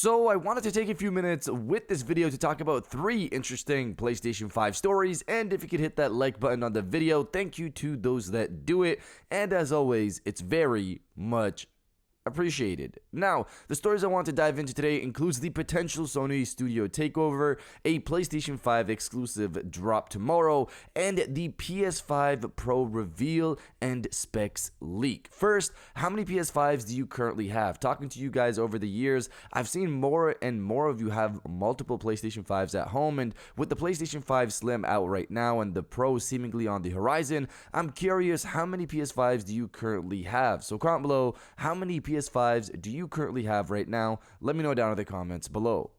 So I wanted to take a few minutes with this video to talk about 3 interesting PlayStation 5 stories, and if you could hit that like button on the video, thank you to those that do it, and as always, it's very much appreciated. Now, the stories I want to dive into today includes the potential Sony studio takeover, a PlayStation 5 exclusive drop tomorrow, and the PS5 Pro reveal and specs leak. First, how many PS5s do you currently have? Talking to you guys over the years, I've seen more and more of you have multiple PlayStation 5s at home, and with the PlayStation 5 Slim out right now and the Pro seemingly on the horizon, I'm curious, how many PS5s do you currently have? So comment below, how many PS5s do you currently have right now? Let me know down in the comments below.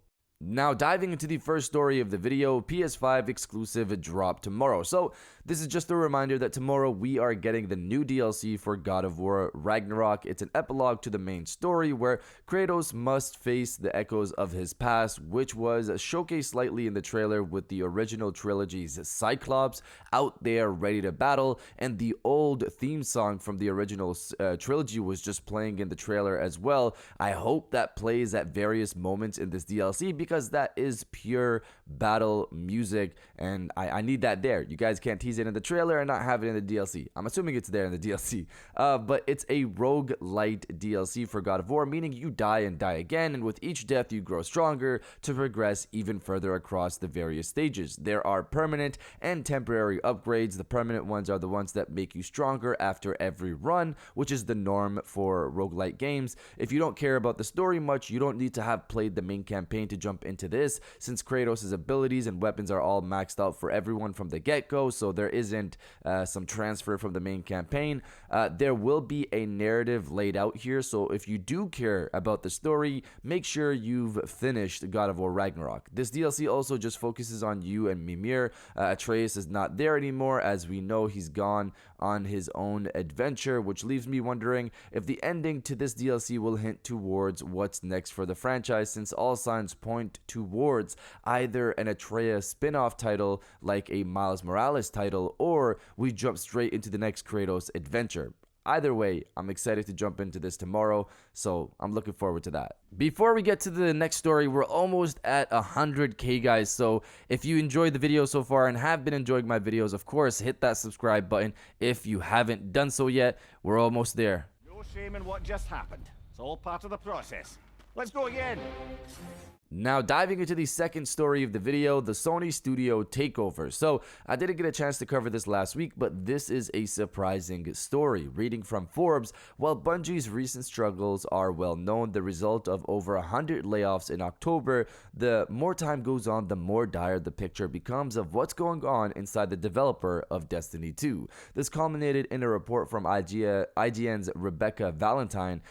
Now, diving into the first story of the video, PS5 exclusive drop tomorrow. So this is just a reminder that tomorrow we are getting the new DLC for God of War Ragnarok. It's an epilogue to the main story where Kratos must face the echoes of his past, which was showcased slightly in the trailer with the original trilogy's Cyclops out there ready to battle, and the old theme song from the original trilogy was just playing in the trailer as well. I hope that plays at various moments in this DLC because that is pure battle music, and I need that there. You guys can't tease it in the trailer and not have it in the DLC. I'm assuming it's there in the DLC, but it's a roguelite DLC for God of War, meaning you die and die again, and with each death you grow stronger to progress even further across the various stages. There are permanent and temporary upgrades. The permanent ones are the ones that make you stronger after every run, which is the norm for roguelite games. If you don't care about the story much, you don't need to have played the main campaign to jump into this, since Kratos' abilities and weapons are all maxed out for everyone from the get-go, so there isn't some transfer from the main campaign. There will be a narrative laid out here, so if you do care about the story, make sure you've finished God of War Ragnarok. This DLC also just focuses on you and Mimir. Atreus is not there anymore, as we know he's gone on his own adventure, which leaves me wondering if the ending to this DLC will hint towards what's next for the franchise, since all signs point towards either an Atreus spin-off title like a Miles Morales title, or we jump straight into the next Kratos adventure. Either way, I'm excited to jump into this tomorrow, so I'm looking forward to that. Before we get to the next story, we're almost at 100k, guys, so if you enjoyed the video so far and have been enjoying my videos, of course, hit that subscribe button. If you haven't done so yet, we're almost there. No shame in what just happened. It's all part of the process. Let's go again. Now, diving into the second story of the video, the Sony studio takeover. So I didn't get a chance to cover this last week, but this is a surprising story. Reading from Forbes, while Bungie's recent struggles are well known, the result of over 100 layoffs in October, the more time goes on, the more dire the picture becomes of what's going on inside the developer of Destiny 2. This culminated in a report from IGN's Rebecca Valentine,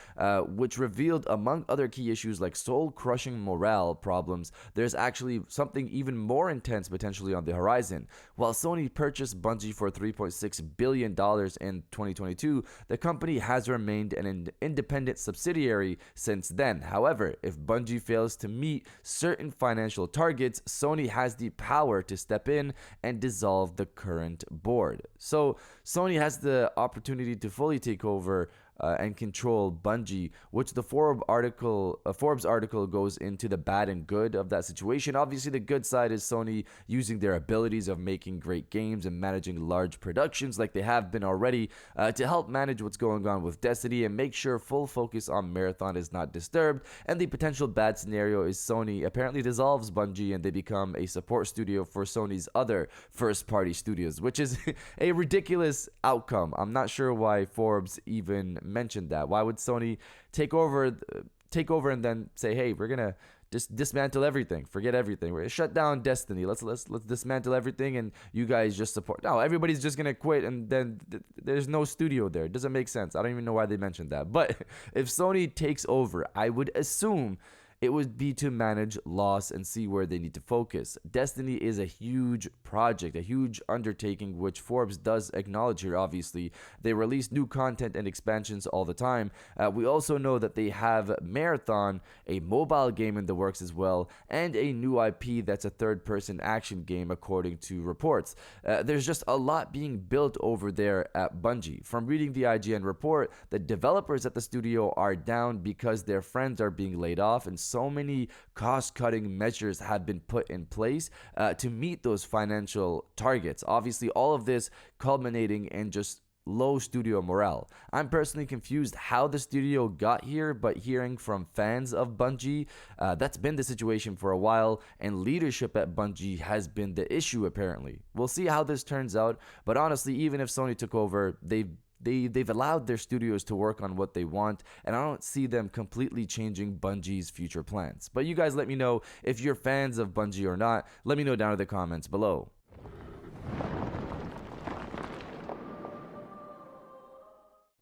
which revealed, among other key issues like soul-crushing morale problems, there's actually something even more intense potentially on the horizon. While Sony purchased Bungie for $3.6 billion in 2022, the company has remained an independent subsidiary since then. However, if Bungie fails to meet certain financial targets, Sony has the power to step in and dissolve the current board. So Sony has the opportunity to fully take over and control Bungie, which the Forbes article goes into the bad and good of that situation. Obviously, the good side is Sony using their abilities of making great games and managing large productions like they have been already to help manage what's going on with Destiny and make sure full focus on Marathon is not disturbed. And the potential bad scenario is Sony apparently dissolves Bungie and they become a support studio for Sony's other first-party studios, which is a ridiculous outcome. I'm not sure why Forbes even mentioned that. Why would Sony take over and then say, hey, we're gonna just dismantle everything, forget everything, we're gonna shut down Destiny, let's dismantle everything and you guys just support. No, everybody's just gonna quit and then there's no studio there. It doesn't make sense. I don't even know why they mentioned that. But if Sony takes over, I would assume it would be to manage loss and see where they need to focus. Destiny is a huge project, a huge undertaking, which Forbes does acknowledge here, obviously. They release new content and expansions all the time. We also know that they have Marathon, a mobile game in the works as well, and a new IP that's a third-person action game, according to reports. There's just a lot being built over there at Bungie. From reading the IGN report, the developers at the studio are down because their friends are being laid off, and so many cost-cutting measures have been put in place to meet those financial targets. Obviously, all of this culminating in just low studio morale. I'm personally confused how the studio got here, but hearing from fans of Bungie, that's been the situation for a while, and leadership at Bungie has been the issue apparently. We'll see how this turns out, but honestly, even if Sony took over, they've allowed their studios to work on what they want, and I don't see them completely changing Bungie's future plans. But you guys let me know if you're fans of Bungie or not. Let me know down in the comments below.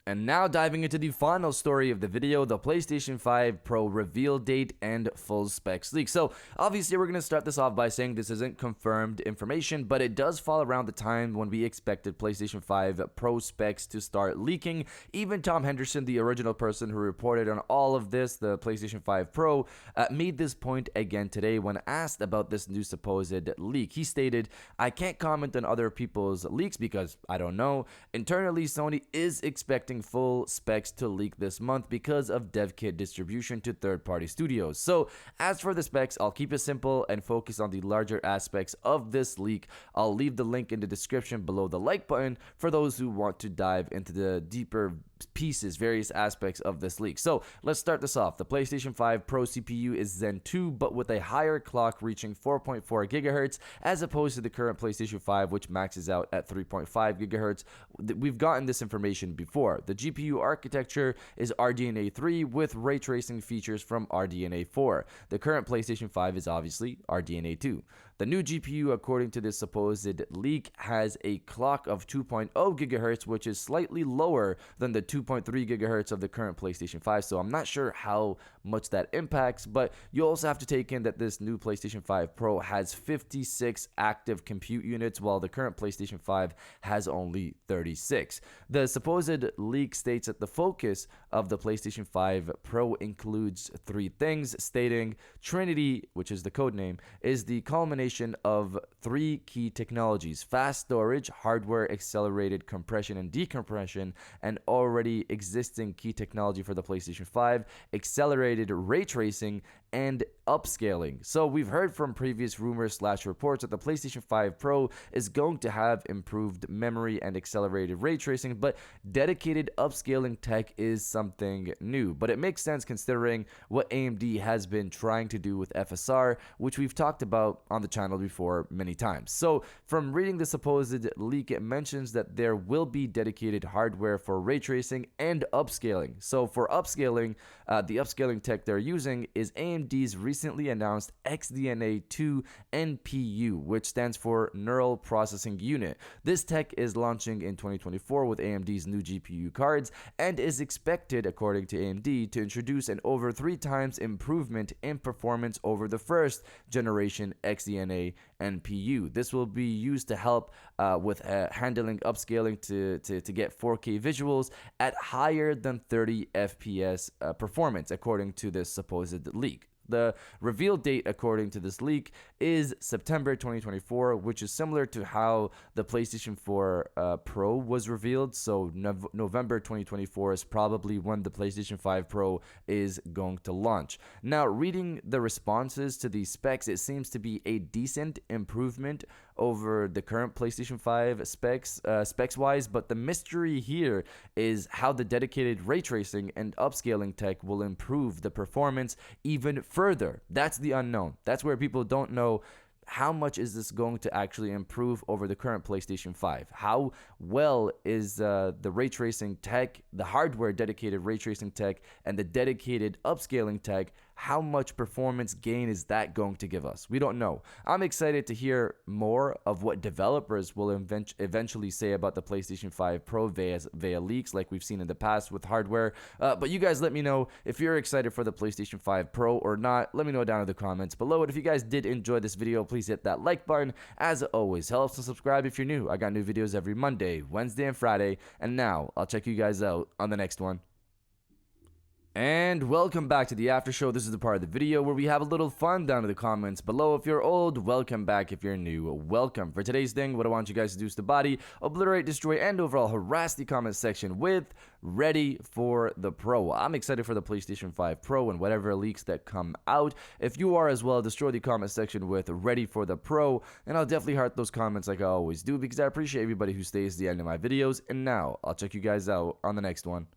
And now diving into the final story of the video, the PlayStation 5 Pro Reveal Date and full specs leak. So obviously we're going to start this off by saying this isn't confirmed information, but it does fall around the time when we expected PlayStation 5 Pro specs to start leaking. Even Tom Henderson, the original person who reported on all of this, the PlayStation 5 Pro, made this point again today when asked about this new supposed leak. He stated, "I can't comment on other people's leaks because I don't know. Internally, Sony is expecting full specs to leak this month because of dev kit distribution to third-party studios. So as for the specs, I'll keep it simple and focus on the larger aspects of this leak. I'll leave the link in the description below the like button for those who want to dive into the deeper pieces, various aspects of this leak." So let's start this off. The PlayStation 5 Pro CPU is Zen 2, but with a higher clock reaching 4.4 gigahertz as opposed to the current PlayStation 5, which maxes out at 3.5 gigahertz. We've gotten this information before. The GPU architecture is RDNA 3 with ray tracing features from RDNA 4. The current PlayStation 5 is obviously RDNA 2. The new GPU, according to this supposed leak, has a clock of 2.0 gigahertz, which is slightly lower than the 2.3 gigahertz of the current PlayStation 5. So I'm not sure how much that impacts, but you also have to take in that this new PlayStation 5 Pro has 56 active compute units, while the current PlayStation 5 has only 36. The supposed leak states that the focus of the PlayStation 5 Pro includes three things, stating Trinity, which is the code name, is the culmination of three key technologies: fast storage, hardware accelerated compression and decompression, and already existing key technology for the PlayStation 5, accelerated ray tracing and upscaling. So we've heard from previous rumors / reports that the PlayStation 5 Pro is going to have improved memory and accelerated ray tracing, but dedicated upscaling tech is something new. But it makes sense considering what AMD has been trying to do with FSR, which we've talked about on the channel before many times. So from reading the supposed leak, it mentions that there will be dedicated hardware for ray tracing and upscaling. So for upscaling, the upscaling tech they're using is AMD's recently announced XDNA 2 NPU, which stands for Neural Processing Unit. This tech is launching in 2024 with AMD's new GPU cards and is expected, according to AMD, to introduce an over 3 times improvement in performance over the first generation XDNA NPU. This will be used to help with handling upscaling to get 4K visuals at higher than 30 FPS performance, according to this supposed leak. The reveal date, according to this leak, is September 2024, which is similar to how the PlayStation 4 Pro was revealed. So November 2024 is probably when the PlayStation 5 Pro is going to launch. Now, reading the responses to these specs, it seems to be a decent improvement over the current PlayStation 5 specs-wise, but the mystery here is how the dedicated ray tracing and upscaling tech will improve the performance even further. That's the unknown. That's where people don't know how much is this going to actually improve over the current PlayStation 5? How well is the ray tracing tech, the hardware dedicated ray tracing tech, and the dedicated upscaling tech, how much performance gain is that going to give us? We don't know. I'm excited to hear more of what developers will eventually say about the PlayStation 5 Pro via leaks like we've seen in the past with hardware. But you guys let me know if you're excited for the PlayStation 5 Pro or not. Let me know down in the comments below. And if you guys did enjoy this video, please hit that like button. As it always helps, and subscribe if you're new. I got new videos every Monday, Wednesday, and Friday. And now I'll check you guys out on the next one. And welcome back to the after show. This is the part of the video where we have a little fun down in the comments below. If you're old, welcome back. If you're new, welcome. For today's thing, what I want you guys to do is to body, obliterate, destroy, and overall harass the comment section with Ready for the Pro. I'm excited for the PlayStation 5 Pro and whatever leaks that come out. If you are as well, destroy the comment section with Ready for the Pro, and I'll definitely heart those comments like I always do because I appreciate everybody who stays to the end of my videos. And now, I'll check you guys out on the next one.